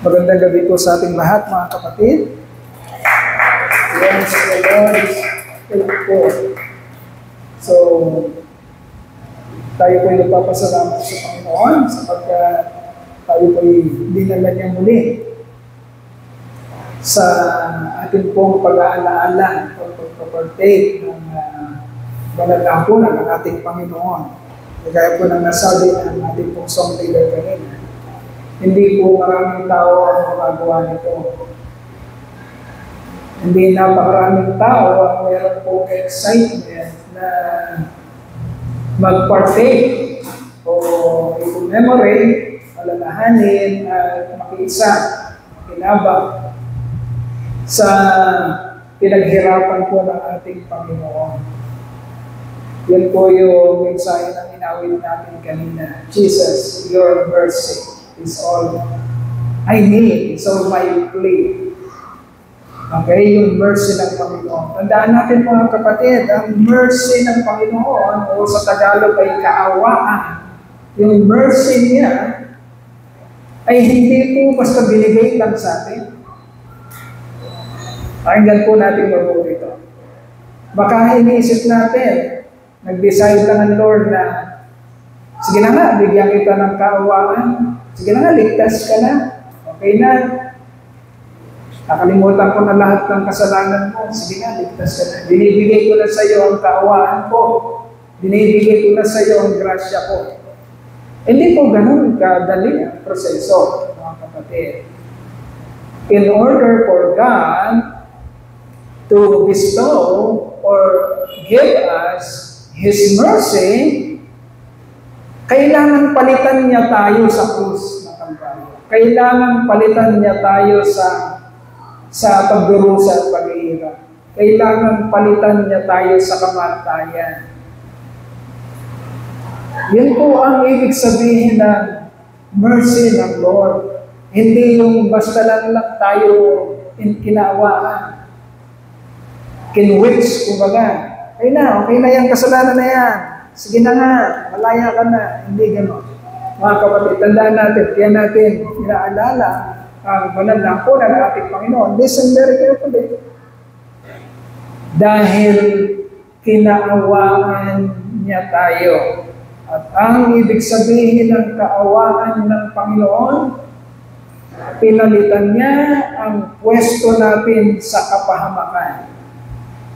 Magandang gabi po sa ating lahat, mga kapatid. Yes, the Lord is faithful. So, tayo po ay nagpapasalamat sa Panginoon sapagkat tayo po ay dinala niya muli sa ating pong pag-aalaala o pagpapartake ng banal na hapunan ng ating Panginoon. Kaya po nang nasabi ng ating pong song leader kanina, hindi po maraming tao ang magagawa nito. Hindi napakaraming tao ang meron po excitement na mag-partake o i-commemorate, alalahanin at makiisa, makinabang sa pinaghirapan po ng ating Panginoon. Yan po yung mensahe ng inawit natin kanina. Jesus, your mercy is all I need. It's all my plea. Okay, yung mercy ng Panginoon. Tandaan natin mga kapatid, ang mercy ng Panginoon o sa Tagalog ay kaawaan. Yung mercy niya ay hindi po basta binigay lang sa atin. Pakinggan po natin mabuti ito. Baka iniisip natin, nag-decide lang ang Lord na sige na nga, bigyan kita ng kaawaan. Sige na nga, ligtas ka na. Okay na. Nakalimutan ko na lahat ng kasalanan mo. Sige na, ligtas ka na. Binibigay ko na sa iyo ang kaawaan ko. Binibigay ko na sa iyo ang grasya ko. Hindi po ganun kadali ang proseso, mga kapatid. In order for God to bestow or give us His mercy, kailangan palitan niya tayo sa krus ng Kalbaryo. Kailangan palitan niya tayo sa pagdurusa at pag-iirap. Kailangan palitan niya tayo sa kamatayan. Yun po ang ibig sabihin ng mercy ng Lord. Hindi yung basta lang tayo kinawaan. Kinwits, kumbaga. Okay na yung kasalanan na yan. Sige na nga, malaya ka na. Hindi gano'n. Mga kapatid, tandaan natin, kaya natin inaalala ang banal na hapunan ng ating Panginoon. Listen very carefully. Dahil kinaawaan niya tayo. At ang ibig sabihin ng kaawaan ng Panginoon, pinalitan niya ang pwesto natin sa kapahamakan.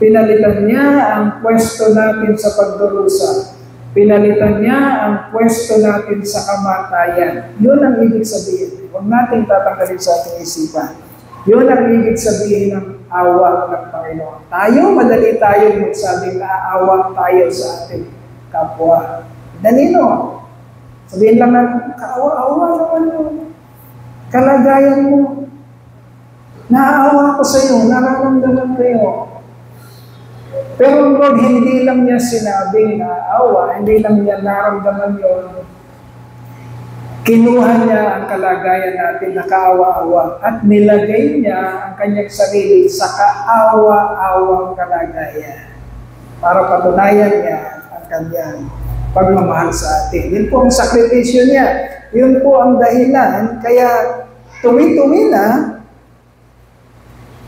Pinalitan niya ang pwesto natin sa pagdurusa. Pinalitan niya ang pwesto natin sa kamatayan. Yun ang ibig sabihin. Huwag natin tatanggalin sa ating isipan. Yun ang ibig sabihin ng awa ng Panginoon. Tayo, madali tayo magsabing naawa tayo sa ating kapwa. Dali no. Sabihin lang natin, kaawa-awa naman yun. Kalagayan mo. Naawa ko sa iyo, nararamdaman kayo. Pero Lord, hindi lang niya sinabing naawa, hindi lang niya naramdaman yun. Kinuha niya ang kalagayan natin na kaawa-awa at nilagay niya ang kanyang sarili sa kaawa-awang kalagayan para patunayan niya ang kanyang pagmamahal sa atin. Yun po ang sakripisyo niya. Yun po ang dahilan. Kaya tumi-tumi na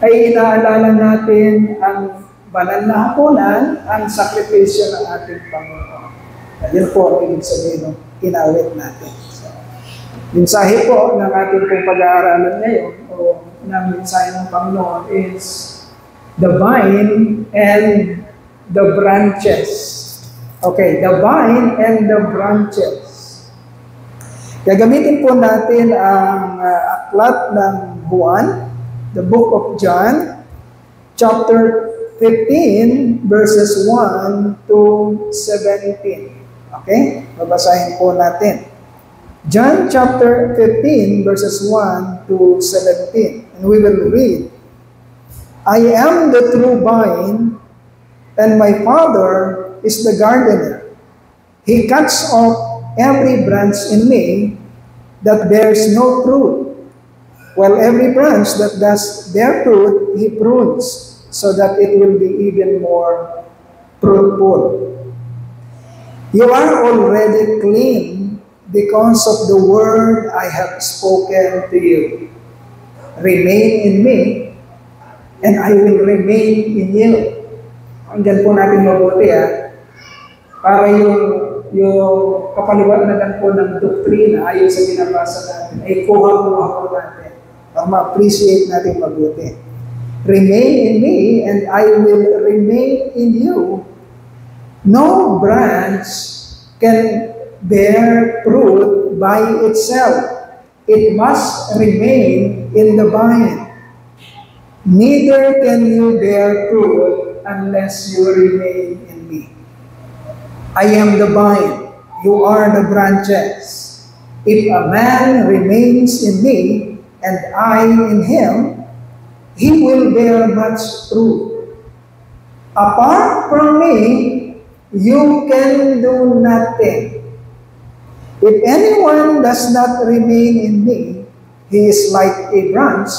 ay inaalala natin ang banal na hapunan, ang sakripisyo ng ating Panginoon. Yun po ang ibig sabihin ng inawit natin. So, mensahe po ng ating pong pag-aaralan ngayon o ng mensahe ng Panginoon is the vine and the branches. Okay, the vine and the branches. Gagamitin po natin ang aklat ng Juan, the book of John, chapter 15, verses 1 to 17. Okay? Babasahin po natin. John chapter 15, verses 1 to 17. And we will read, I am the true vine, and my Father is the gardener. He cuts off every branch in me that bears no fruit, while every branch that does bear fruit, He prunes, so that it will be even more fruitful. You are already clean because of the word I have spoken to you. remain in me, and I will remain in you. Andyan po natin mabuti para yung kapaliwanagan po ng doktrina ayon sa binabasa natin, ay kuha-kuha po natin. Para ma-appreciate natin mabuti. Remain in me, and I will remain in you. No branch can bear fruit by itself. It must remain in the vine. Neither can you bear fruit unless you remain in me. I am the vine, you are the branches. If a man remains in me, and I in him, he will bear much fruit. Apart from me, you can do nothing. If anyone does not remain in me, he is like a branch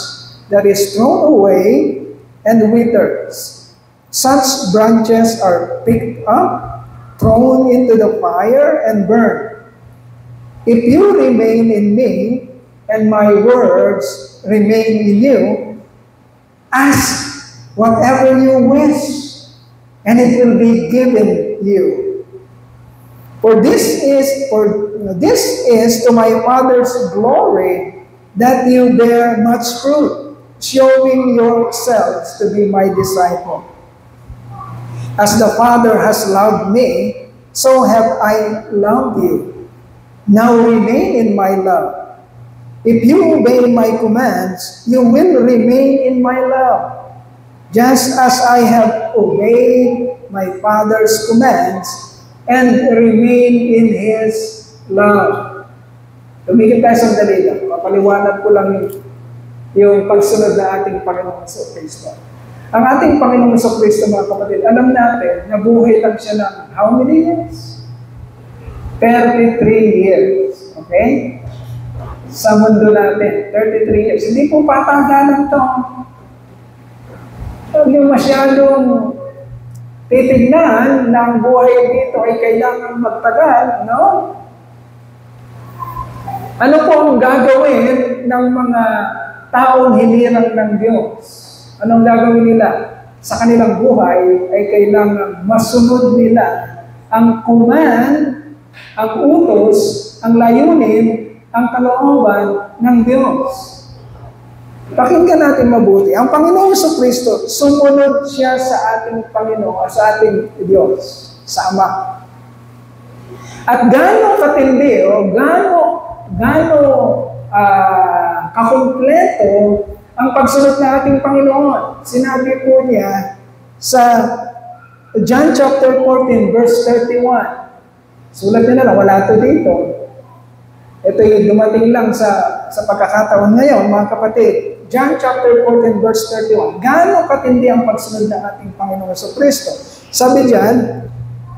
that is thrown away and withers. Such branches are picked up, thrown into the fire, and burned. If you remain in me, and my words remain in you, ask whatever you wish, and it will be given you. For this is to my Father's glory, that you bear much fruit, showing yourselves to be my disciple. As the Father has loved me, so have I loved you. Now remain in my love. If you obey my commands, you will remain in my love, just as I have obeyed my Father's commands and remain in His love. Tumigil tayo sandali lang. Papaliwanag ko lang yung pagsunod na ating Panginoon sa Kristo. Ang ating Panginoon sa Kristo, mga kapatid, alam natin na buhay lang siya ng how many years? 33 years. Okay? Sa mundo natin, 33 years. Hindi po patagalan to. Huwag yung masyadong titignan na ang buhay dito ay kailangan magtagal, no? Ano po ang gagawin ng mga taong hinirang ng Diyos? Anong gagawin nila? Sa kanilang buhay ay kailangan masunod nila ang command, ang utos, ang layunin, ang kalooban ng Diyos. Pakinggan natin mabuti. Ang Panginoon sa Kristo, sumunod siya sa ating Panginoon, sa ating Diyos, sa Ama. At gaano katindi, gaano kakumpleto ang pagsunod ng ating Panginoon. Sinabi po niya sa John chapter 14, verse 31. Sulat niya na lang, wala ito dito. Ito yung dumating lang sa pagkakataon ngayon, mga kapatid. John chapter 14, verse 31. Gaano katindi ang pagsunod ng ating Panginoon sa Kristo? Sabi diyan,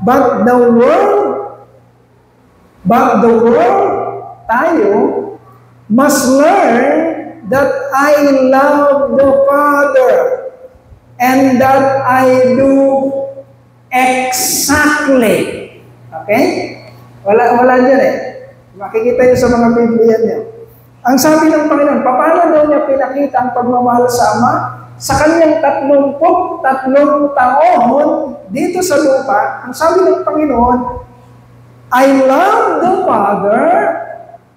but the world, tayo, must learn that I love the Father and that I do exactly. Okay? Wala dyan Makikita niyo sa mga Biblia niyo. Ang sabi ng Panginoon, paano daw niya pinakita ang pagmamahal sa Ama? Sa kanyang 33 taon dito sa lupa, ang sabi ng Panginoon, I love the Father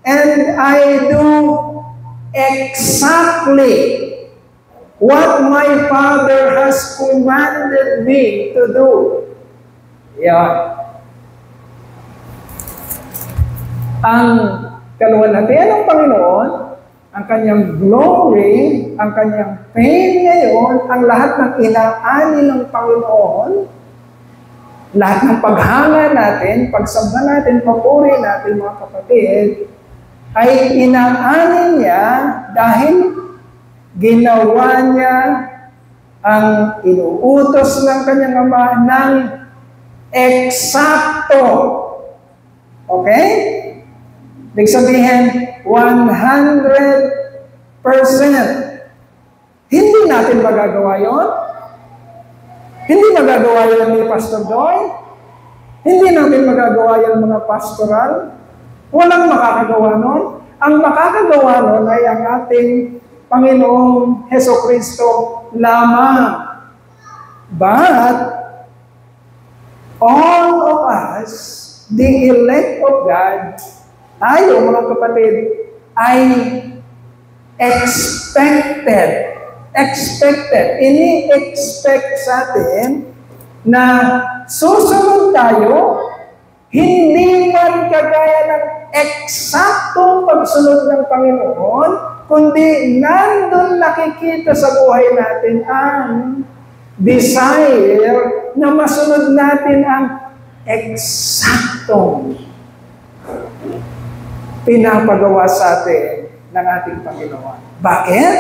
and I do exactly what my Father has commanded me to do. Yan. Ang kaluwalhatian ng Panginoon, ang kanyang glory, ang kanyang fame ngayon, ang lahat ng inaani ng Panginoon, lahat ng paghanga natin, pagsamba natin, papuri natin, mga kapatid, ay inaani niya dahil ginawa niya ang inuutos ng kanyang Ama ng eksakto. Okay? Ibig sabihin, 100%. Hindi natin magagawa yon. Hindi magagawa yon ni Pastor Joy. Hindi natin magagawa yon mga pastoral. Walang makakagawa nun. Ang makakagawa nun ay ang ating Panginoong Hesukristo lamang. But all of us, the elect of God, tayo mga kapatid, ay expected, ini-expect sa atin na susunod tayo, hindi man kagaya ng eksaktong pagsunod ng Panginoon, kundi nandun nakikita sa buhay natin ang desire na masunod natin ang eksaktong pinapagawa sa atin ng ating Panginoon. Bakit?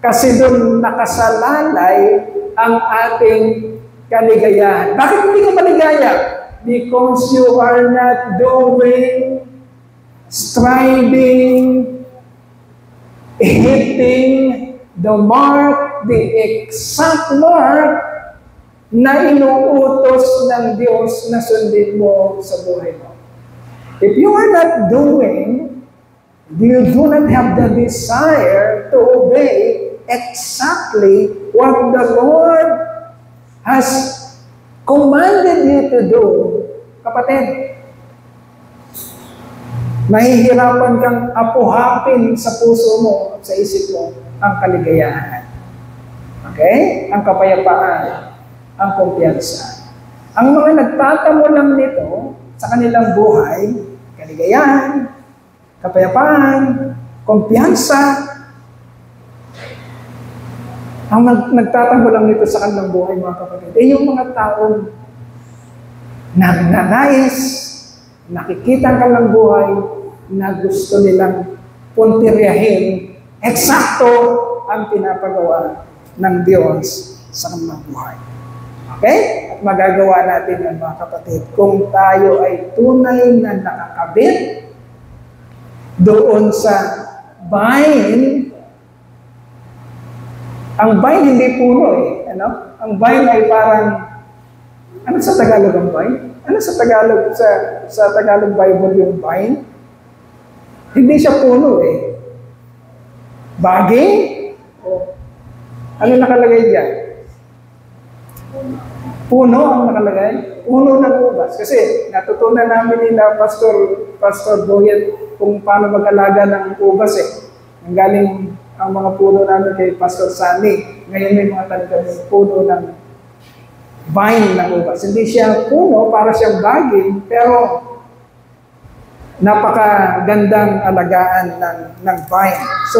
Kasi doon nakasalalay ang ating kaligayahan. Bakit hindi ka maligaya? Because you are not doing, striving, hitting the mark, the exact mark na inuutos ng Diyos na sundin mo sa buhay mo. If you are not doing, you do not have the desire to obey exactly what the Lord has commanded you to do, kapatid, mahihirapan kang apuhapin sa puso mo, sa isip mo, ang kaligayahan. Okay? Ang kapayapaan, ang kumpiyansa. Ang mga nagtatamo lang nito sa kanilang buhay, kaligayahan, kapayapaan, kumpiyansa, ang nagtatamo lang nito sa kanilang buhay, mga kapatid, yung mga taong nagnanais, nakikita ang kanilang buhay, na gusto nilang puntiryahin, eksakto ang pinapagawa ng Diyos sa kanilang buhay. Okay? At magagawa natin yan, mga kapatid, kung tayo ay tunay na nakakabit doon sa vine. Ang vine hindi puno eh. Ano? Ang vine ay parang, ano sa Tagalog ang vine? Ano sa Tagalog, sa Tagalog Bible yung vine? Hindi siya puno eh. Baging? O, ano nakalagay dyan? Puno ang nakalagay? Puno ng ubas. Kasi natutunan namin nila Pastor Boyet kung paano mag-alaga ng ubas eh. Ang galing ang mga puno namin kay Pastor Sunny. Ngayon may mga talagang puno ng vine ng ubas. Hindi siya puno, para siyang baging, pero napakagandang alagaan ng vine. So,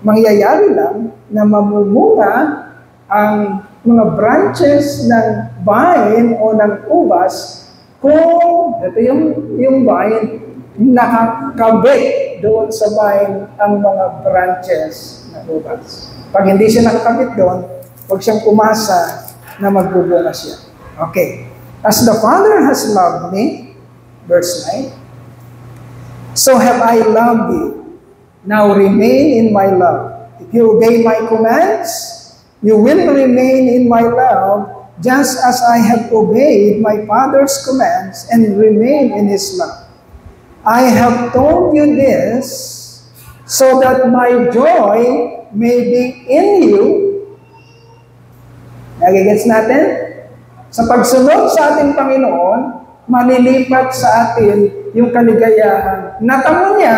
mangyayari lang na mamumunga ang mga branches ng vine o ng ubas kung ito yung vine nakakabit doon sa vine ang mga branches ng ubas. Pag hindi siya nakakabit doon, huwag siyang umasa na magbubunga siya. Okay. As the Father has loved me, verse 9, so have I loved you. Now remain in my love. If you obey my commands, you will remain in my love, just as I have obeyed my Father's commands and remain in His love. I have told you this so that my joy may be in you. Nagigets natin? Sa pagsunod sa ating Panginoon, manilipat sa atin yung kaligayahan. Natamo niya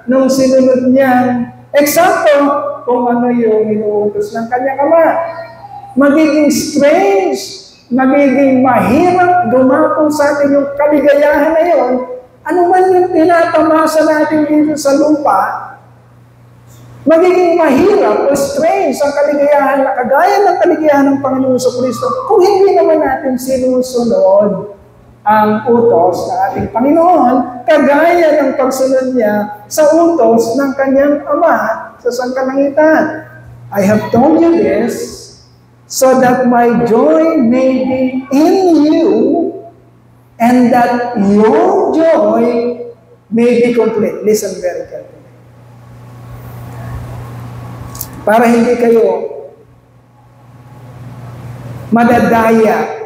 nung sinunod niya eksakto kung ano yung inuutos ng kanyang Ama. Magiging strange, magiging mahirap dumako sa atin yung kaligayahan na yun. Ano man yung tinatamasa natin dito sa lupa, magiging mahirap o strange ang kaligayahan na kagaya ng kaligayahan ng Panginoon sa Kristo kung hindi naman natin sinusunod ang utos ng ating Panginoon, kagaya ng pagsunod niya sa utos ng kanyang Ama sa sangkalangitan. I have told you this so that my joy may be in you and that your joy may be complete. Listen very carefully. Para hindi kayo madadaya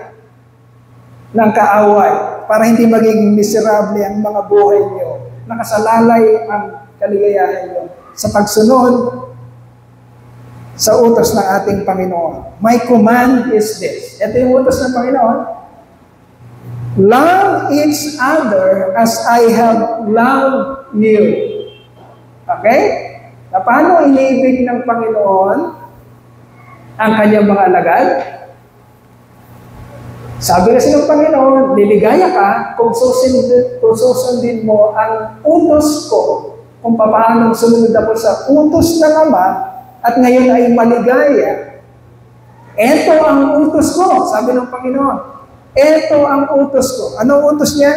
ng kaaway, para hindi magiging miserable ang mga buhay niyo, nakasalalay ang kaligayahan niyo sa pagsunod sa utos ng ating Panginoon. My command is this. Ito yung utos ng Panginoon. Love each other as I have loved you. Okay? Na paano inibig ng Panginoon ang kanyang mga alagad? Sabi kasi ng Panginoon, liligaya ka kung susundin mo ang utos ko, kung paano sumunod ako sa utos ng Ama, at ngayon ay maligaya. Ito ang utos ko, sabi ng Panginoon. Ito ang utos ko. Anong utos niya?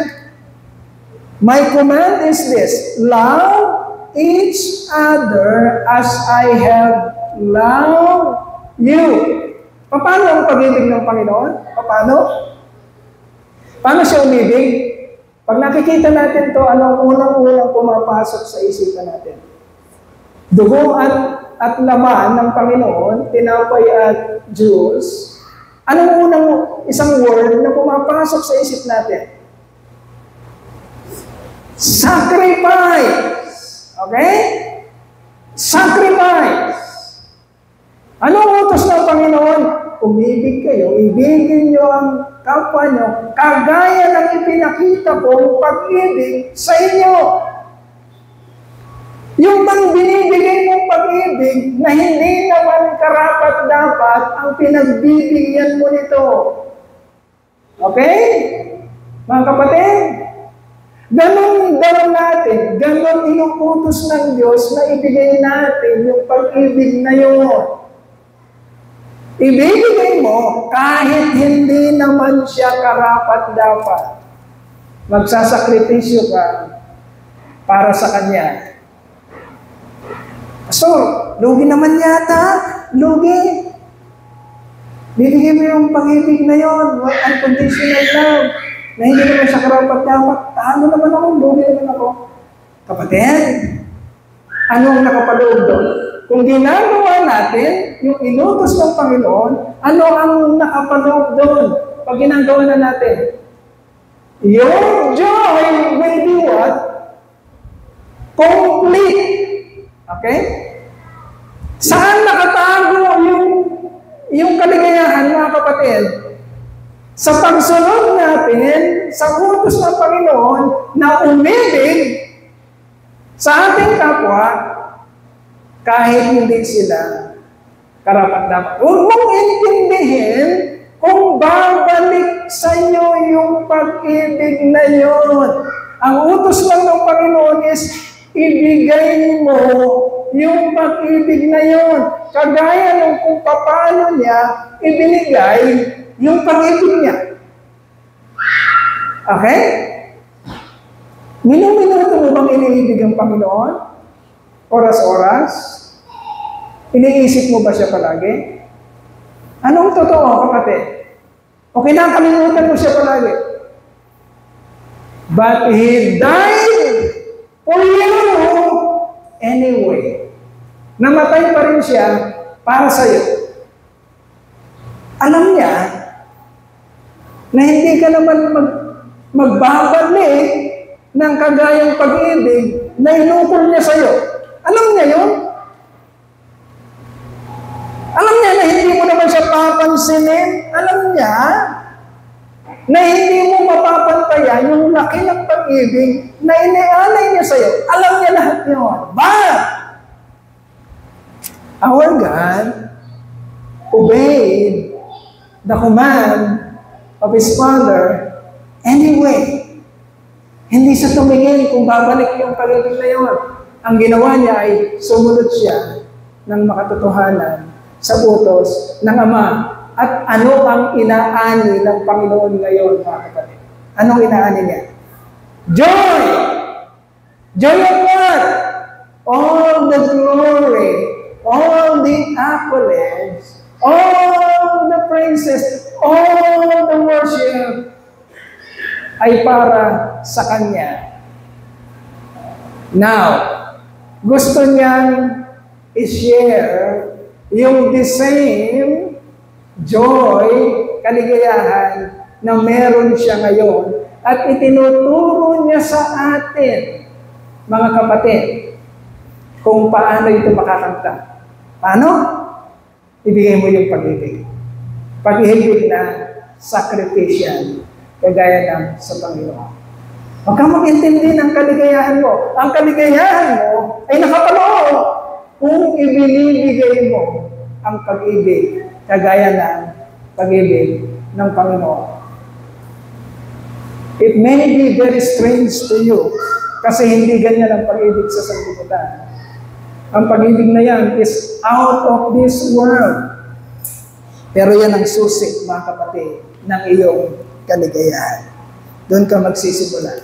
My command is this, love each other as I have loved you. Paano ang pag-ibig ng Panginoon? Paano? Paano siya umibig? Pag nakikita natin to, anong unang-unang pumapasok sa isipan natin? Dugo at laman ng Panginoon, tinapay at juice. Anong unang isang word na pumapasok sa isip natin? Sacrifice. Okay? Sacrifice. Anong utos ng Panginoon? Umibig kayo, ibigin nyo ang kapwa nyo, kagaya ng ipinakita kong pag-ibig sa inyo. Yung bang binibigay mong pag-ibig na hindi naman karapat-dapat ang pinagbibigyan mo nito. Okay? Mga kapatid, ganun daw natin, ganun inuutos ng Diyos na ibigay natin yung pag-ibig na yun. Ibibigay mo kahit hindi naman siya karapat-dapat. Magsasakripisyo ka para sa Kanya. Pastor, lugi naman yata. Lugi. Bibigay mo yung pag-ibig na yun. Unconditional love. Na hindi naman siya karapat-dapat. Ano naman ako? Lugi naman ako. Kapatid, anong nakapaloob doon? Kung ginagawa natin yung inutos ng Panginoon, ano ang nakapaloob doon pag ginagawa na natin? Your joy will be what? Complete. Okay? Saan nakatago yung kaligayahan, mga kapatid? Sa pagsunod natin sa utos ng Panginoon na umibig sa ating kapwa, kahit hindi sila karapat-dapat. Huwag mong intindihin kung babalik sa inyo yung pag-ibig na yun. Ang utos lang ng Panginoon is ibigay mo yung pag-ibig na yun. Kagaya ng kung paano niya ibinigay yung pag-ibig niya. Okay? Minuminuto mo bang iniibig ang Panginoon? Oras-oras? Iniisip mo ba siya palagi? Anong totoo, kapatid? O kinakalimutan mo siya palagi? But He died for you anyway. Namatay pa rin siya para sa iyo. Alam niya na hindi ka naman magbabalik ng kagayang pag-ibig na inukol niya sa iyo. Alam niya yun? Alam niya na hindi mo naman siya papansinin. Alam niya na hindi mo mapapantayan yung laki ng pag-ibig na inialay niya sa iyo. Alam niya lahat yun. But our God obeyed the command of His Father anyway. Hindi siya tumingin kung babalik yung pag-ibig na yun. Ang ginawa niya ay sumunod siya ng makatotohanan sa utos ng Ama. At ano ang inaani ng Panginoon ngayon, mga kapatid? Anong inaani niya? Joy! Joy of what? All the glory, all the accolades, all the praises, all the worship ay para sa Kanya. Now, gusto niyang i-share yung the same joy, kaligayahan na meron siya ngayon at itinuturo niya sa atin, mga kapatid, kung paano ito makakanta. Paano? ibigay mo yung pag-ibig. Pag-ibig na sacrificial, kagaya ng sa Panginoon. Huwag kang mag-intindi ng kaligayahan mo. Ang kaligayahan mo ay nakapaloob kung ibinibigay mo ang pag-ibig, kagaya ng pag-ibig ng Panginoon. It may be very strange to you, kasi hindi ganyan ang pag-ibig sa sanlibutan. Ang pag-ibig na yan is out of this world. Pero yan ang susi, mga kapatid, ng iyong kaligayahan. Doon ka magsisimula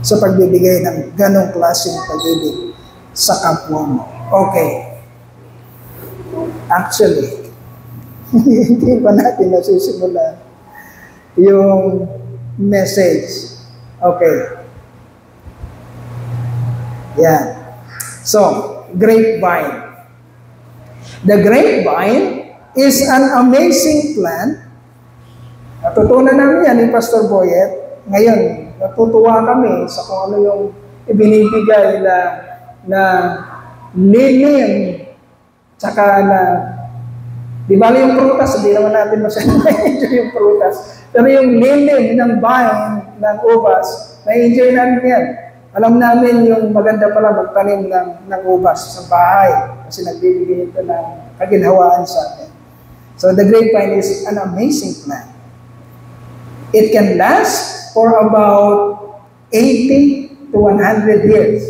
sa pagbibigay ng ganong klaseng pag-ibig sa kapwa mo. Okay. Actually, hindi pa natin nasisimula yung message. Okay. Yan. So, grapevine. The grapevine is an amazing plant. Natutunan namin yan ni Pastor Boyet. Ngayon, natutuwa kami sa kung ano yung ibinibigay na lilim, tsaka na, di ba yung prutas, hindi naman natin masyadong na-enjoy yung prutas. Pero yung lilim ng vine, ng ubas, na-enjoy namin yan. Alam namin yung maganda pala magtanim ng ubas sa bahay kasi nagbibigay ito ng kaginhawaan sa atin. So the grapevine is an amazing plant. It can last for about 80 to 100 years.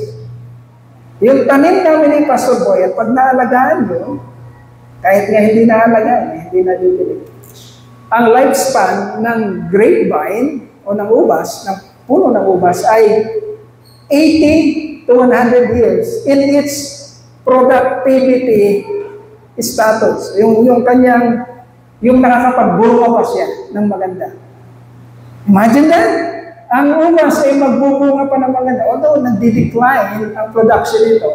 Yung tanim namin ni Pastor Boy, at pag naalagaan nyo, kahit nga hindi naalagaan, hindi na dibili. Ang lifespan ng grapevine o ng ubas, ng puno ng ubas ay 80 to 100 years in its productivity status. Yung kanyang, yung nakakapagbunga pa siya ng maganda. Imagine that. Ang ubas ay magbubunga pa ng maganda. Although nagdi-decline ang production nito.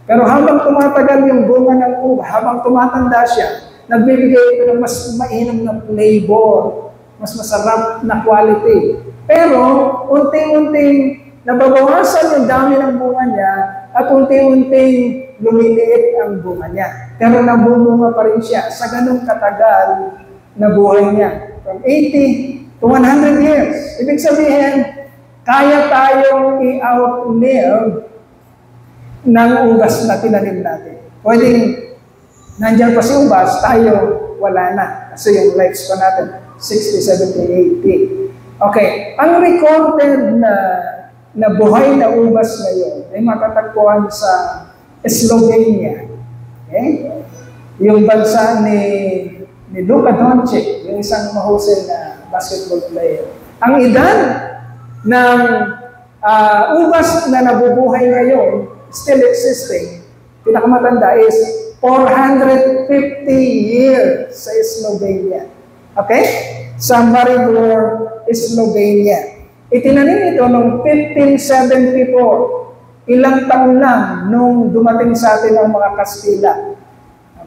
Pero habang tumatagal yung bunga ng ubas, habang tumatanda siya, nagbibigay ito ng mas mainam na flavor, mas masarap na quality. Pero, unti-unting nababawasan yung dami ng bunga niya at unti-unting lumiliit ang bunga niya. Pero nabumunga pa rin siya sa ganung katagal na buhay niya. From 80 to 100 years. Ibig sabihin, kaya tayong i-outlive ng ubas na tinanim natin. Pwedeng nandiyan pa si ubas, tayo wala na. Kasi yung lifespan natin, 60, 70, 80. Okay, ang recorded na buhay na ubas ngayon ay matatagpuan sa Slovenia. Okay? Yung bansa ni Luka Doncic, yung isang mahusay na basketball player. Ang edad ng ubas na nabubuhay ngayon, still existing, pinakamatanda is 450 years sa Slovenia. Okay? Sa Maribor, Slovenia. Itinanim ito noong 1574. Ilang taon lang nung dumating sa atin ang mga Kastila.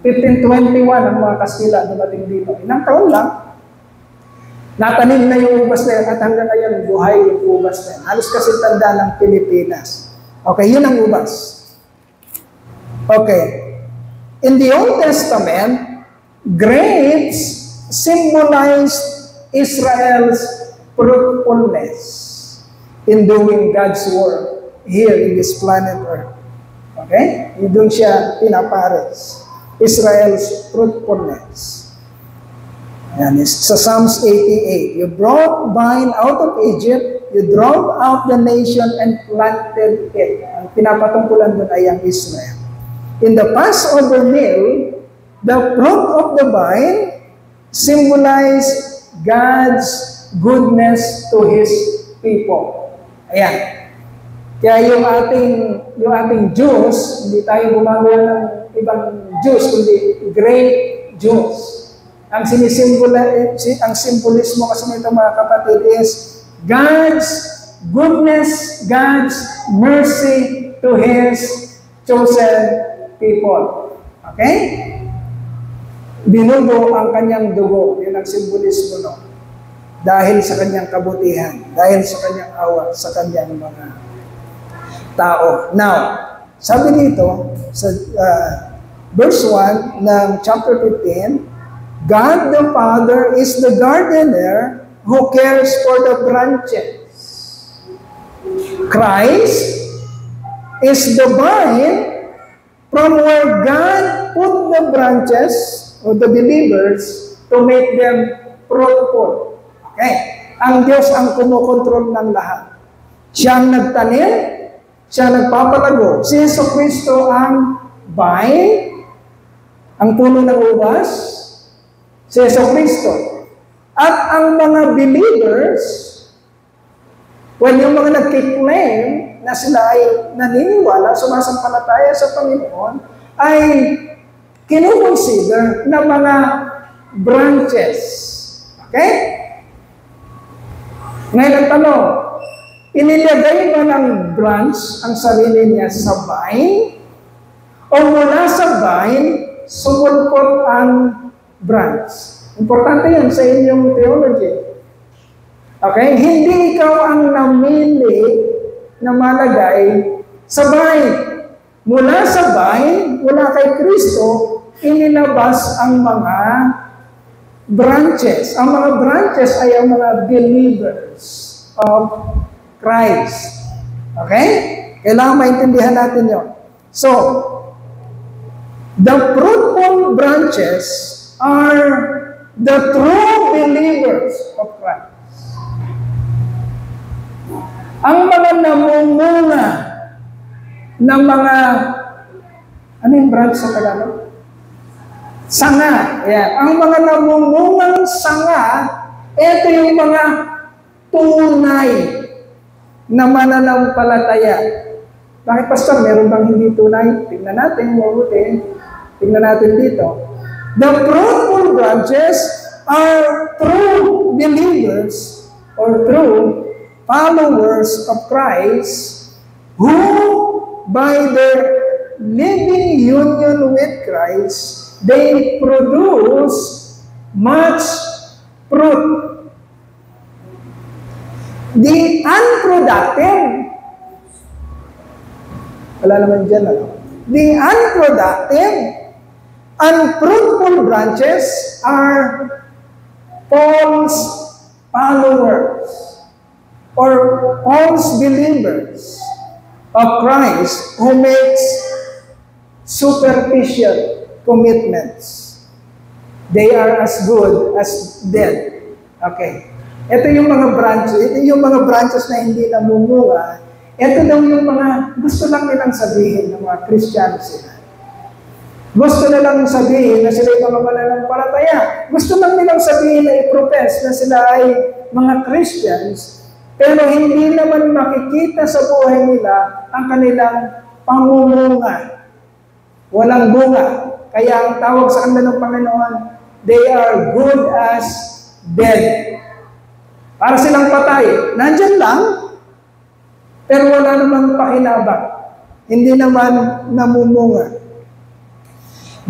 1521 ang mga Kastila dumating dito. Ilang taon lang. Natanim na yung ubas na yan at hanggang ngayon buhay yung ubas na yan. Halos kasi tanda ng Pilipinas. Okay, yun ang ubas. Okay. In the Old Testament, grapes symbolized Israel's fruitfulness in doing God's work here in this planet Earth. Okay? Doon siya pinapares. Israel's fruitfulness. Yan is sa Psalms 88. You brought vine out of Egypt, you drove out the nation and planted it. Ang pinapatungkulan doon ay ang Israel. In the Passover meal, the fruit of the vine symbolized God's goodness to His people. Ayan. Kaya yung ating juice, hindi tayo gumagawa ng ibang juice, kundi grape juice. Ang simbolismo kasi nito mga kapatid is God's goodness, God's mercy to His chosen people. Okay? Binugo ang kanyang dugo. Yun ang simbolismo no. Dahil sa kanyang kabutihan, dahil sa kanyang awa, sa kanyang mga tao. Now, sabi dito, sa verse 1 ng chapter 15, God the Father is the gardener who cares for the branches. Christ is the vine from where God put the branches of the believers to make them fruitful. Okay. Ang Diyos ang kumukontrol ng lahat. Siya ang nagtanim, siya ang nagpapalago. Si Jesucristo ang vine, ang puno ng ubas, si Jesucristo. At ang mga believers, yung mga nagkiklaim na sila ay naniniwala, sumasampalataya sa Panginoon, ay kinukonsider na mga branches. Okay? Ngayon ang tanong, inilagay ba ng branch ang sarili niya sa vine? O mula sa vine, sumulpot ang branch? Importante yan sa inyong theology. Okay? Hindi ikaw ang namili na malagay sa vine. Mula sa vine, mula kay Kristo, inilabas ang mga branches. Ang mga branches ay ang mga believers of Christ. Okay? Kailangan maintindihan natin yun. So, the fruitful branches are the true believers of Christ. Ang mga namumunga ng mga, ano yung branch sa Tagalog? Sanga. Yan. Ang mga namumungang sanga, ito yung mga tunay na mananampalataya. Bakit, Pastor? Meron bang hindi tunay? Tingnan natin, mabuti. Tingnan natin dito. The fruitful branches are true believers or true followers of Christ who, by their living union with Christ, they produce much fruit. The unproductive, wala naman dyan, ano? The unproductive, unfruitful branches are false followers or false believers of Christ who makes superficial commitments. They are as good as dead. Okay. Ito yung mga branches, ito yung mga branches na hindi namumunga. Ito daw yung mga gusto lang nilang sabihin ng mga Kristiyano sila. Gusto nilang sabihin na sila yung mga mananampalataya. Gusto lang nilang sabihin na i-profess na sila ay mga Christians, pero hindi naman makikita sa buhay nila ang kanilang pamumunga. Walang bunga. Kaya ang tawag sa kanila ng Panginoon, they are good as dead. Para silang patay. Nandyan lang, pero wala namang pakinabang. Hindi naman namumunga.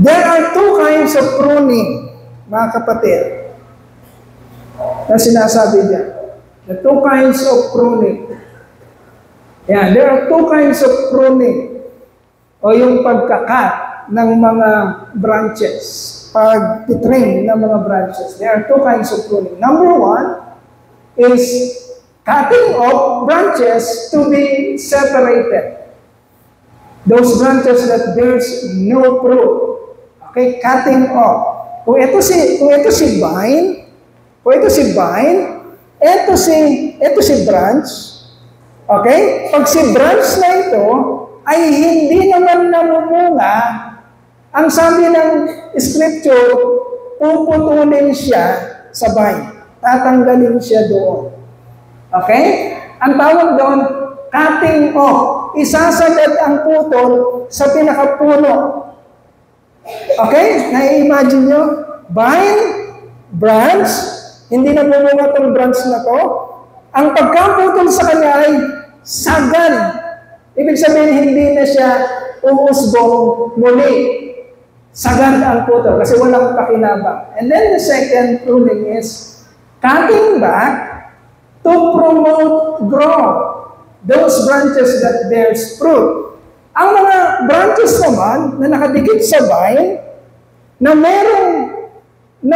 There are two kinds of pruning, mga kapatid, na sinasabi niya. The two kinds of pruning. Yeah, there are two kinds of pruning. O yung pagkakat ng mga branches, pag-trim ng mga branches. There are two kinds of pruning. Number one is cutting off branches to be separated. Those branches that bears no fruit. Okay, cutting off. Kung ito si vine, ito si branch. Okay? Pag si branch na ito ay hindi naman namumunga, ang sabi ng scripture, puputulin siya sa vine. Tatanggalin siya doon. Okay? Ang tawag doon, cutting off. Isasagad ang putol sa pinakapuno. Okay? Na-imagine nyo? Vine, branch, hindi na bumunga itong branch na to. Ang pagkaputol sa kanya ay sagad. Ibig sabihin, hindi na siya umusbong muli. Sagad ang putol kasi walang pakinabang. And then the second pruning is cutting back to promote growth. Those branches that bears fruit. Ang mga branches naman na nakadikit sa vine, na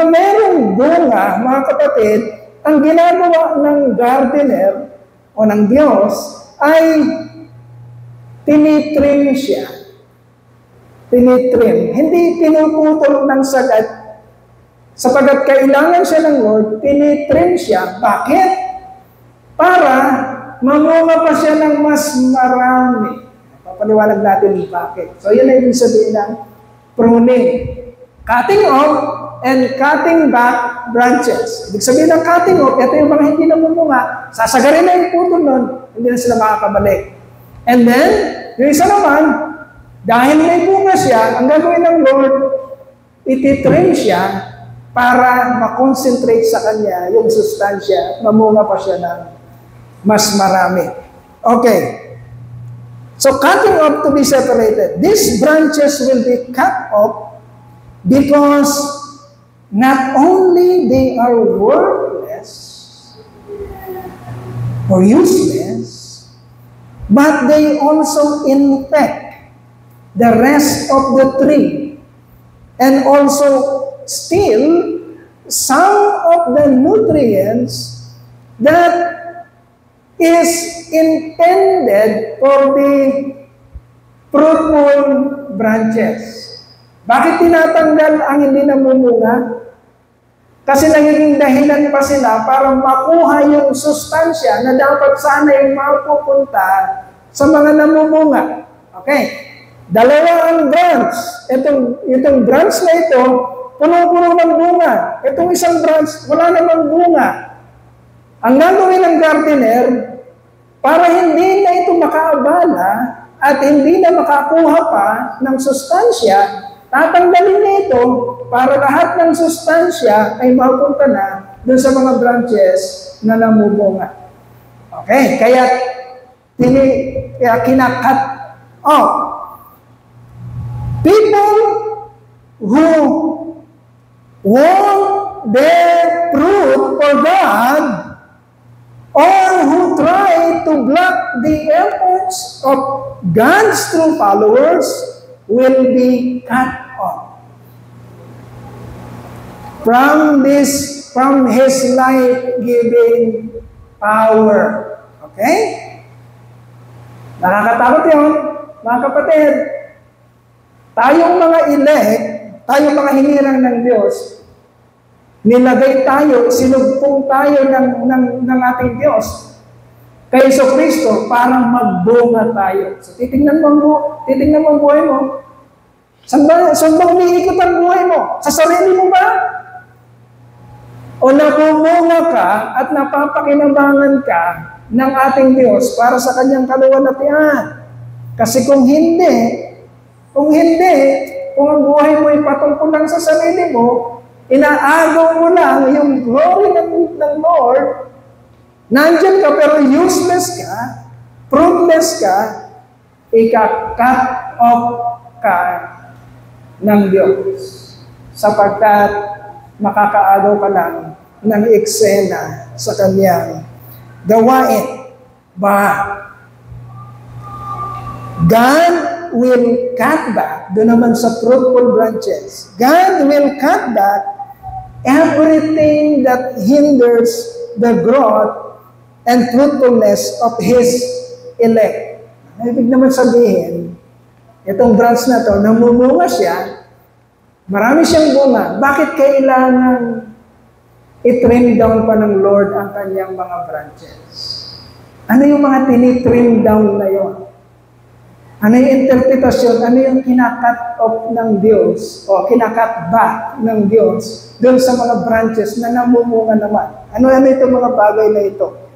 merong bunga, mga kapatid, ang ginagawa ng gardener o ng Diyos ay tinitrim siya. Tinitrim. Hindi pinuputol ng sagat. Sapagat kailangan siya ng Lord, tinitrim siya. Bakit? Para mamunga pa siya ng mas marami. Papaliwanag natin bakit. So, yun ay ibig sabihin ng pruning. Cutting off and cutting back branches. Ibig sabihin ng cutting off, ito yung mga hindi namumunga, sasagarin na yung putol nun, hindi na sila makakabalik. And then, yung isa naman, dahil may bunga siya, ang gagawin ng Lord, ititrim siya para makonsentrate sa kanya yung sustansya, mamunga pa siya ng mas marami. Okay. So, cutting off to be separated. These branches will be cut off because not only they are worthless or useless, but they also infect the rest of the tree and also steal some of the nutrients that is intended for the fruitful branches. Bakit tinatanggal ang hindi namumunga? Kasi nagiging dahilan pa sila para makuha yung sustansya na dapat sana yung mapupunta sa mga namumunga. Okay. Dalawa ang branch. Itong branch na ito, puno-puno ng bunga. Itong isang branch, wala namang bunga. Ang gagawin ng gardener, para hindi na ito makaabala at hindi na makakuha pa ng sustansya, tatanggalin na ito para lahat ng sustansya ay mapunta na dun sa mga branches na namumunga. Okay, kaya kinakat off. People who want their fruit for God or who try to block the efforts of God's true followers will be cut off from His life-giving power. Okay? Nakakatakot yun, mga kapatid. Tayong mga elect, tayong mga hinirang ng Diyos, nilagay tayo, sinugpong tayo ng ating Diyos kay Jesucristo para magbunga tayo. So, titingnan mo ang buhay mo. Saan ba umiikot ang buhay mo? Sa sarili mo ba? O nabumunga ka at napapakinabangan ka ng ating Diyos para sa kanyang kaluwalhatian? Kasi kung ang buhay mo ay patungkol lang sa sarili mo, inaagaw mo lang yung glory ng Lord, nandyan ka pero useless ka, fruitless ka, ika-cut off ka ng Diyos. Sapagkat makakaagaw ka lang ng eksena sa kanyang gawain. God will cut back, doon naman sa fruitful branches, God will cut back everything that hinders the growth and fruitfulness of His elect. Ibig naman sabihin, itong branch na to, namumunga siya, marami siyang bunga. Bakit kailangan i-trim down pa ng Lord ang kanyang mga branches? Ano yung mga tinitrim down na yun? Ano yung interpretasyon? Ano yung kinakat off ng Diyos o kinakat back ng Diyos doon sa mga branches na namumunga naman? Ano itong mga bagay na ito?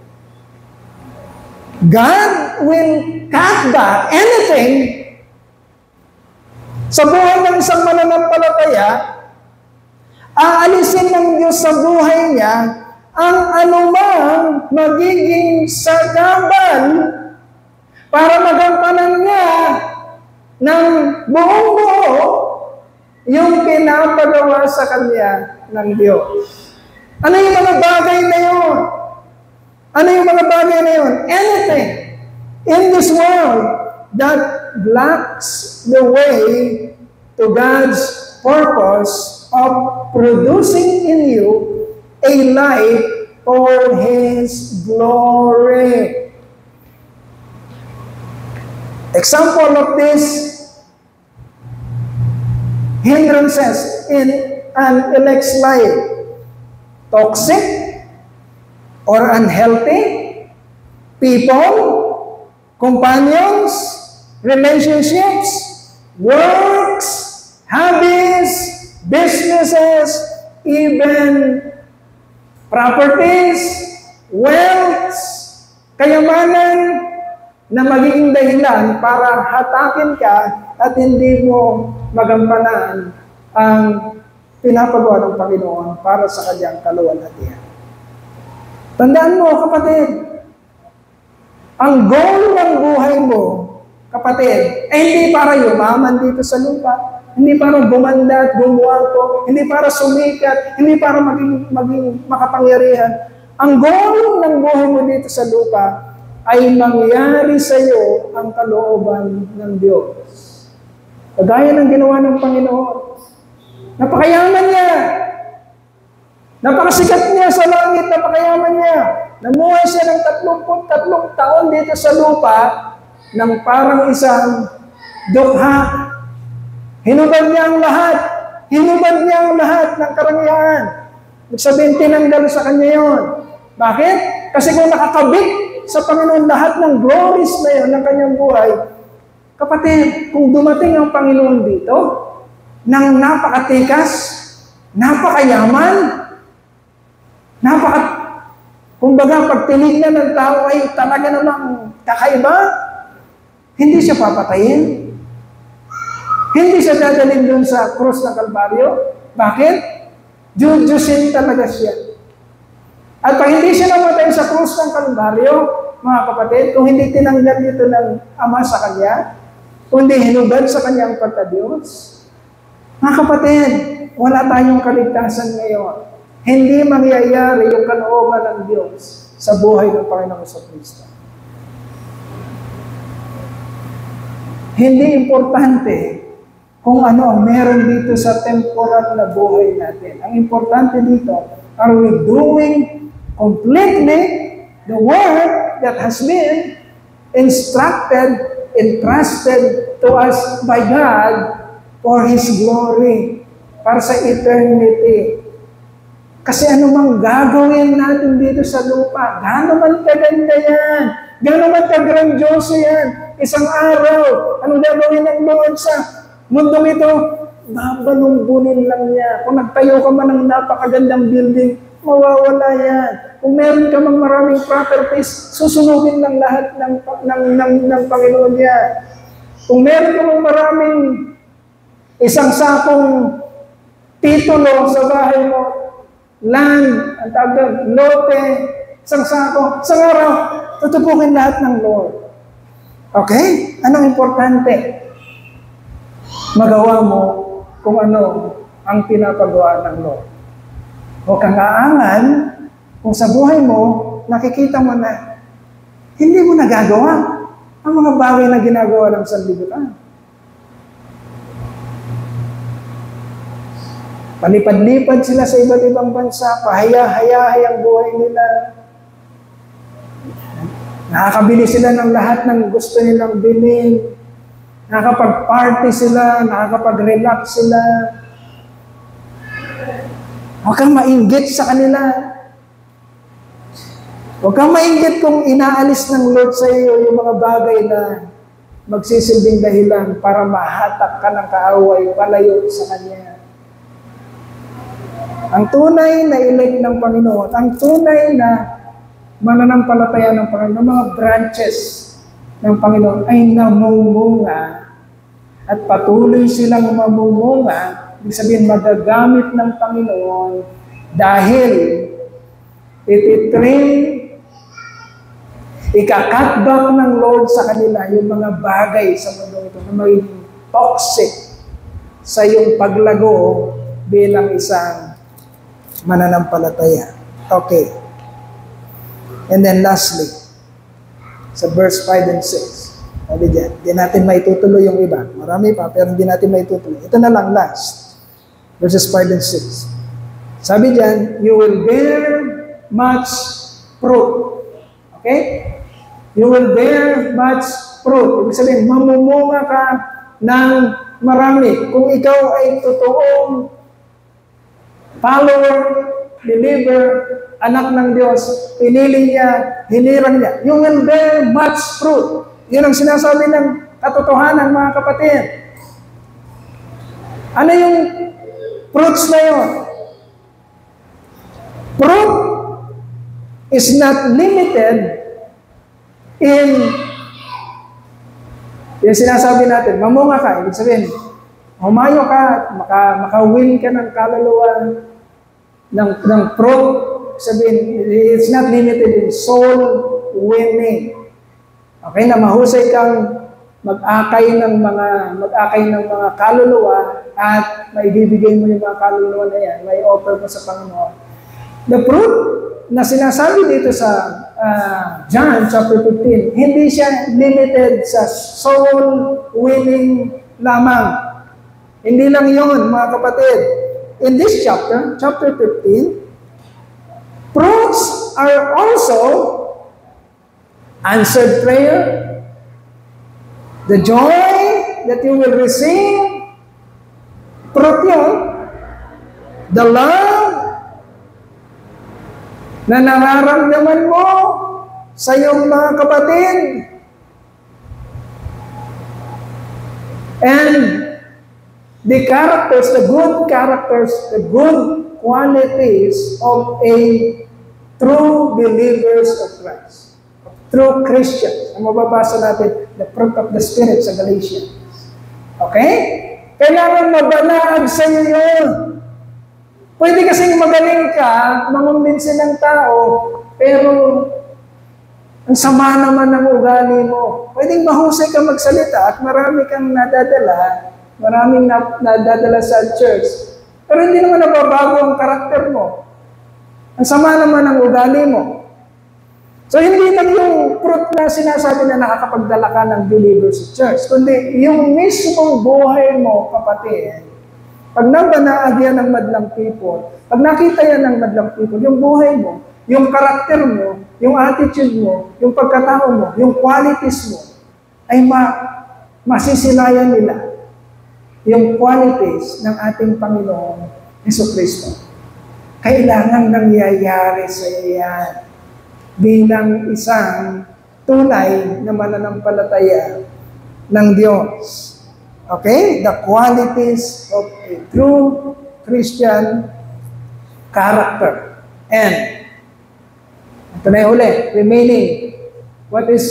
God will cut back anything sa buhay ng isang mananampalataya. Aalisin ng Diyos sa buhay niya ang anumang magiging sagabal para magampanan niya ng buong-buo yung pinapagawa sa kanya ng Diyos. Ano yung mga bagay na yun? Ano yung mga bagay na yun? Anything in this world that blocks the way to God's purpose of producing in you a life for His glory. Example of this hindrances in an elect's life: toxic or unhealthy people, companions, relationships, works, hobbies, businesses, even properties, wealth, kayamanan na magiging dahilan para hatakin ka at hindi mo magampanan ang pinapagawa ng Panginoon para sa kanyang kaluwalhatian. Tandaan mo, kapatid, ang goal ng buhay mo, kapatid, ay hindi para yumaman dito sa lupa, hindi para bumanda at gumuwapo, hindi para sumikat, hindi para maging makapangyarihan. Ang goal ng buhay mo dito sa lupa ay mangyari sa iyo ang kalooban ng Diyos. Kagaya ng ginawa ng Panginoon. Napakayaman niya. Napakasikat niya sa langit, napakayaman niya. Namuhay siya ng 33 taon dito sa lupa ng parang isang dukha. Hinubad niya ang lahat. Hinubad niya ang lahat ng karangyaan. Sabihin, tinanggal sa kanya yon. Bakit? Kasi kung nakakabit sa Panginoon lahat ng glories na yon ng kanyang buhay, kapatid, kung dumating ang Panginoon dito, nang napakatikas, napakayaman, kumbaga, pag tinignan ng tao ay talaga namang kakaiba, hindi siya papatayin. Hindi siya dadalhin doon sa krus ng Kalbaryo. Bakit? Jujusin talaga siya. At pag hindi siya namatay sa krus ng Kalbaryo, mga kapatid, kung hindi tinanggal dito ng Ama sa Kanya, kundi hinubad sa Kanyang pagka-Diyos, mga kapatid, wala tayong kaligtasan ngayon. Hindi mangyayari yung kalooban ng Diyos sa buhay ng Panginoon sa Kristo. Hindi importante kung ano ang meron dito sa temporal na buhay natin. Ang importante dito, are we doing completely the work that has been instructed, entrusted to us by God for His glory, para sa eternity. Kasi ano mang gagawin natin dito sa lupa, gaano man kaganda yan, gaano man kagrandyoso yan, isang araw, anong gagawin ng Lord sa mundong ito? Babalumbunin lang niya. Kung nagtayo ka man ng napakagandang building, mawawala yan. Kung meron ka mang maraming properties, susunugin lang lahat ng Panginoon niya. Kung meron ka mang maraming isang sakong titulo sa bahay mo, land, ang tawag, lote, isang sako, isang araw, tutupukin lahat ng Lord. Okay? Anong importante? Magawa mo kung ano ang pinapagawa ng Lord. Huwag kang aangan kung sa buhay mo, nakikita mo na hindi mo nagagawa ang mga bagay na ginagawa ng sanlibutan. Palipad-lipad sila sa iba't ibang bansa, pahaya-hayahay ang buhay nila. Nakakabili sila ng lahat ng gusto nilang bilhin. Nakakapag-party sila, nakakapag-relax sila. Huwag kang mainggit sa kanila. Huwag kang mainggit kung inaalis ng Lord sa iyo yung mga bagay na magsisilbing dahilan para mahatak ka ng kaaway, palayo sa Kanya. Ang tunay na elect ng Panginoon, ang tunay na mananampalataya ng Panginoon, ng mga branches ng Panginoon ay namumunga at patuloy silang mamumunga, ibig sabihin magagamit ng Panginoon dahil ikakatback ng Lord sa kanila yung mga bagay sa mundo ito na magiging toxic sa iyong paglago bilang isang mananampalataya. Okay. And then lastly, sa verse 5 and 6. Sabi dyan, hindi natin maitutuloy yung iba. Marami pa, pero hindi natin maitutuloy. Ito na lang, last. Verses 5 and 6. Sabi dyan, you will bear much fruit. Okay? You will bear much fruit. Ibig sabihin, mamumunga ka ng marami. Kung ikaw ay totoong follower, believer, anak ng Diyos, pinili niya, hinirang niya, you will bear much fruit. Yun ang sinasabi ng katotohanan, mga kapatid. Ano yung fruits na yun? Fruit is not limited in yung sinasabi natin, mamunga ka, ibig sabihin, humayo ka, maka-win ka ng kaluluwa ng fruit, sabihin, it's not limited in soul winning. Okay, na mahusay kang mag-akay ng mga kaluluwa at maibibigay mo yung mga kaluluwa na yan, may offer mo sa Panginoon. The fruit na sinasabi dito sa John chapter 15, hindi siya limited sa soul winning lamang. Hindi lang yun, mga kapatid. In this chapter 15, fruits are also answered prayer, the joy that you will receive, fruit yun, the love na nararamdaman mo sa iyong mga kapatid, and the characters, the good characters, the good qualities of a true believers of Christ, true Christians. Ang mababasa natin, the fruit of the Spirit sa Galatians. Okay? Kailangan mabanaan sa iyo yun. Pwede kasing magaling ka, mangumbinsin ng tao, pero ang sama naman ng ugali mo. Pwedeng mahusay ka magsalita at marami kang maraming nadadala sa church. Pero hindi naman nababago ang karakter mo. Ang sama naman ng ugali mo. So hindi lang yung fruit na sinasabi na nakakapagdala ka ng believers sa church, kundi yung mismong buhay mo, kapatid. Pag nabanaag yan ng madlang people, pag nakita yan ng madlang people, yung buhay mo, yung karakter mo, yung attitude mo, yung pagkatao mo, yung qualities mo, ay masisilayan nila yung qualities ng ating Panginoong Jesucristo. Kailangan nangyayari sa yan bilang isang tunay na mananampalataya ng Diyos. Okay? The qualities of a true Christian character. And, ito na yung huli, remaining. What it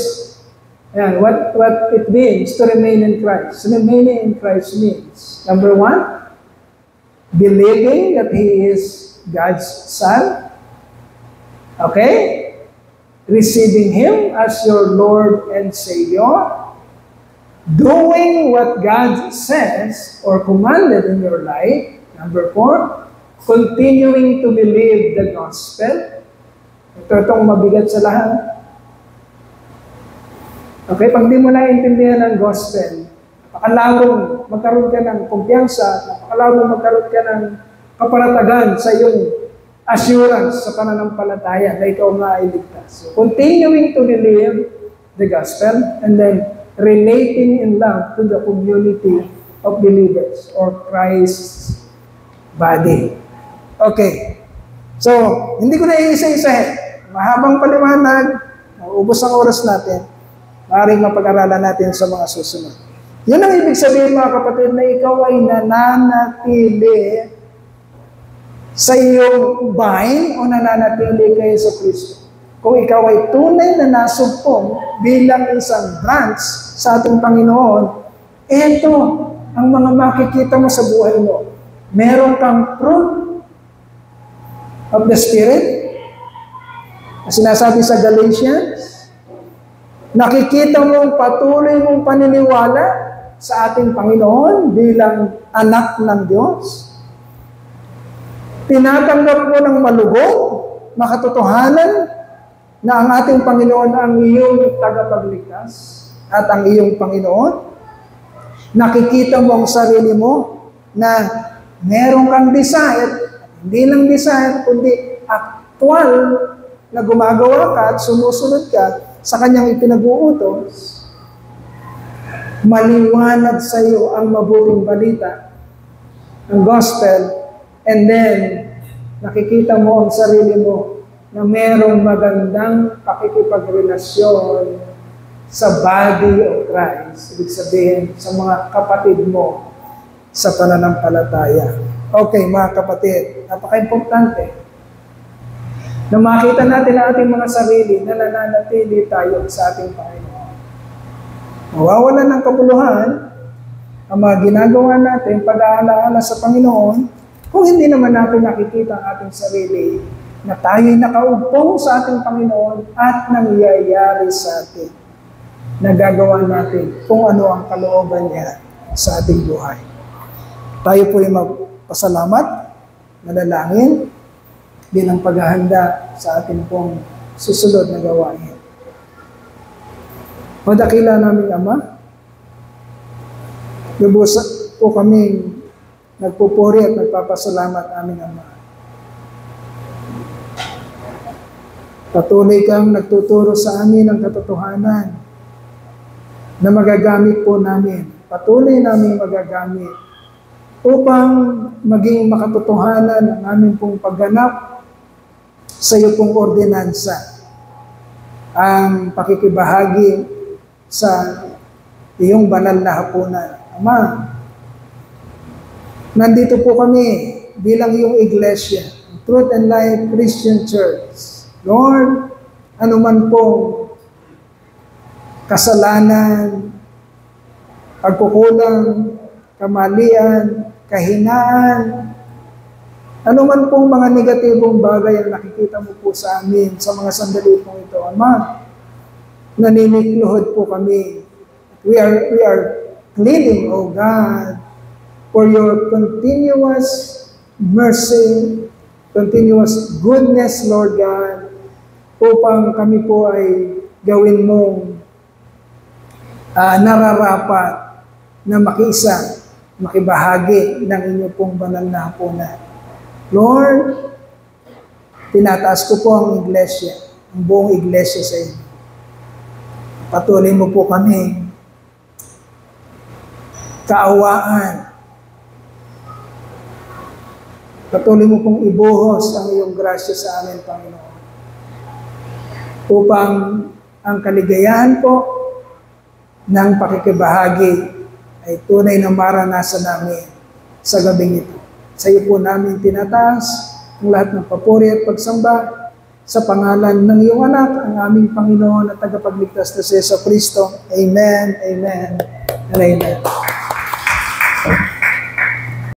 means to remain in Christ. Remaining in Christ means, number 1, believing that He is God's Son. Okay? Receiving Him as your Lord and Savior. Doing what God says or commanded in your life. Number 4, continuing to believe the gospel. Itong mabigat sa lahat. Okay, pag di mo naiintindihan ang gospel, napakalawang magkaroon ka ng kumpiyansa, napakalawang magkaroon ka ng kapanatagan sa iyong assurance sa pananampalataya na ikaw nga ay ligtas. So, continuing to believe the gospel and then relating in love to the community of believers or Christ's body. Okay. So, hindi ko na iisa-isahin. Mahabang paliwanag, ubos ang oras natin, maaaring mapag-aralan natin sa mga susunod. Yan ang ibig sabihin, mga kapatid, na ikaw ay nananatili sa iyong vine o nananatili kay Jesucristo. Kung ikaw ay tunay na nasugpong bilang isang branch sa ating Panginoon, ito ang mga makikita mo sa buhay mo. Meron kang fruit of the Spirit, na sinasabi sa Galatians, nakikita mo patuloy mong paniniwala sa ating Panginoon bilang anak ng Diyos. Tinatanggap mo ng malugod, makatotohanan, na ang ating Panginoon ang iyong tagapagligtas at ang iyong Panginoon? Nakikita mo ang sarili mo na meron kang desire, hindi lang desire, kundi actual na gumagawa ka at sumusunod ka sa kanyang ipinag-uutos. Maliwanag sa iyo ang mabuting balita, ang gospel, and then nakikita mo ang sarili mo na merong magandang pakikipagrelasyon sa body of Christ. Ibig sabihin, sa mga kapatid mo sa pananampalataya. Okay, mga kapatid, napaka-importante na makita natin ang ating mga sarili na nananatili tayo sa ating Panginoon. Mawawalan ng kabuluhan ang mga ginagawa natin pag-aalaala sa Panginoon kung hindi naman natin nakikita ang ating sarili na tayo'y nakaupong sa ating Panginoon at nangyayari sa atin. Nagagawa natin kung ano ang kalooban niya sa ating buhay. Tayo po'y magpasalamat, manalangin, bilang paghahanda sa ating pong susunod na gawain. Madakila namin Ama, lubos po kaming nagpupuri at nagpapasalamat aming Ama. Patuloy kang nagtuturo sa amin ng katotohanan na magagamit po namin. Patuloy namin magagamit upang maging makatotohanan ang aming pong pagganap sa iyo pong ordinansa. Ang pakikibahagi sa iyong banal na hapunan. Ama, nandito po kami bilang iyong iglesia, Truth and Life Christian Church. Lord, anuman pong kasalanan, pagkukulang, kamalian, kahinaan, anuman pong mga negatibong bagay ang nakikita mo po sa amin sa mga sandali pong ito, Ama, naninigluhod po kami. We are pleading, O God, for your continuous mercy, continuous goodness, Lord God, upang kami po ay gawin mong nararapat na makiisa, makibahagi ng inyong pong banal na hapunan. Lord, tinataas ko po ang iglesia, ang buong iglesia sa inyo. Patuloy mo po kami kaawaan. Patuloy mo pong ibuhos ang iyong grasya sa amin, Panginoon. Upang ang kaligayahan po ng pakikibahagi ay tunay na maranasan namin sa gabing ito. Sa iyo po namin tinataas ang lahat ng papuri at pagsamba sa pangalan ng iyong anak, ang aming Panginoon at tagapagligtas na si Jesu Kristo. Amen, amen, and amen.